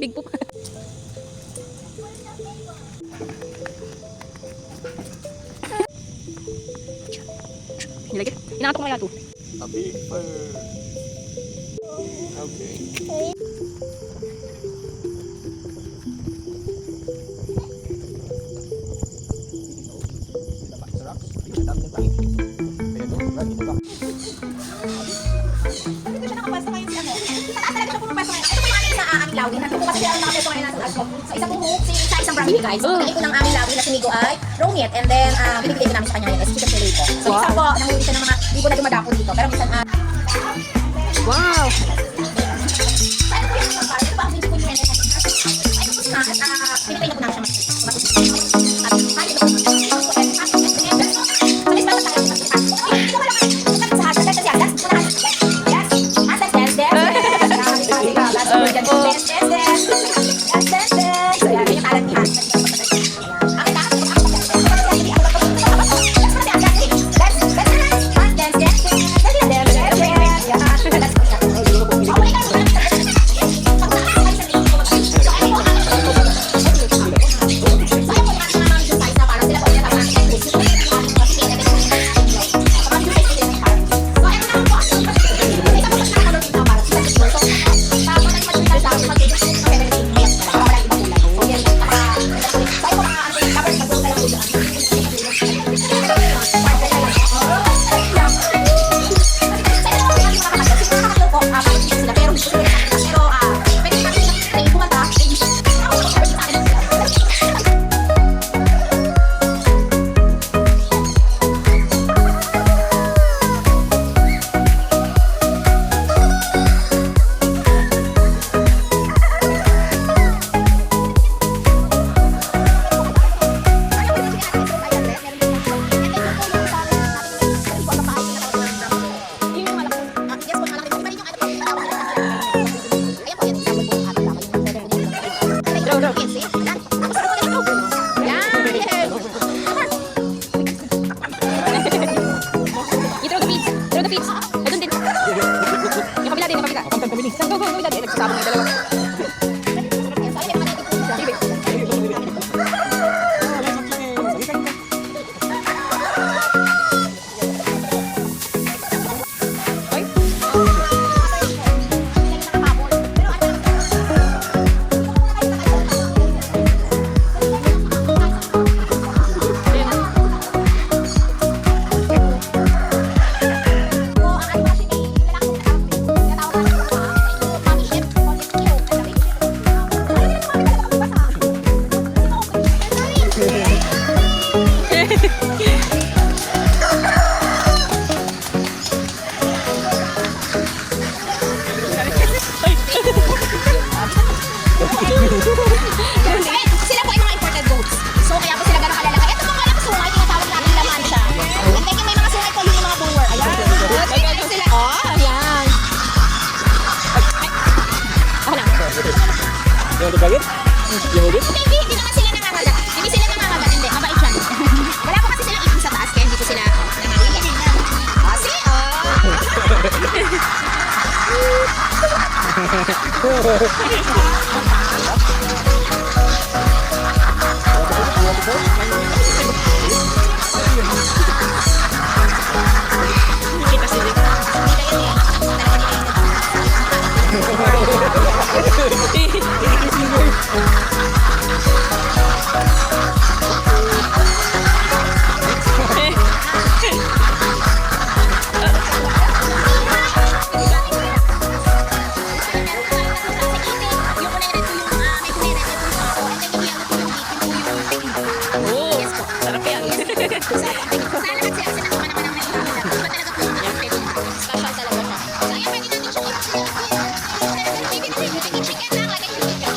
Big poop. Nilagay. Inaantok ko kaya ito. A big bird. Okay. Dito siya nakapwesto ngayon si ano. Taas talaga siya pumapwesto ngayon. Ito po yung aming aming lawin. Nandito po kasi ang nakapwesto ngayon nasa taas ko. So isa pong hook, isang brownie guys. So pinili ko ng aming lawin na si Migo ay raw meat. And then binibigay ko namin sa kanya ngayon is chicken fillet po. So isa po, nanguli siya ng mga libo na dumadapo dito. Pero minsan Wow! ito po ang video ko yung pinipay na po namin siya mas Sabong yung dalawa. Sila po ay mga imported goats. So kaya po sila gano'ng kalalaki. Ito po mga sungay, tinatawag natin laman siya. And then yung may mga sungay po, yung mga bulwer. Ayan. Ito sila. Oh, ayan. Ako lang. Yung dugagin? Yung hugin? Hindi naman sila nangangagat. Hindi sila nangangagat. Hindi, mabait yan. Wala po kasi silang ipin sa taas, kaya hindi po sila nangangagat. Ah, see? Kita sila. Oo, sarap yan. Special talaga siya. So, ayan, pwede natin siya chicken lang, lagay yung chicken.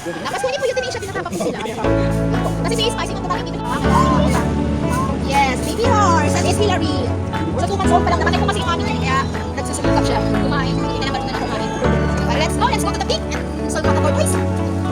Tapos hindi po euthanasia, tinatapos sila. Kasi si Spicy nung tumakit dito. Yes, baby horse. That is Hillary. Sa 2 months old pa lang. Namatay po kasi yung mami niya. Kaya nagsusumikap siya. Kumain. Hindi na marunong na kumain. Let's Let's go to the peak and solve the tortoise.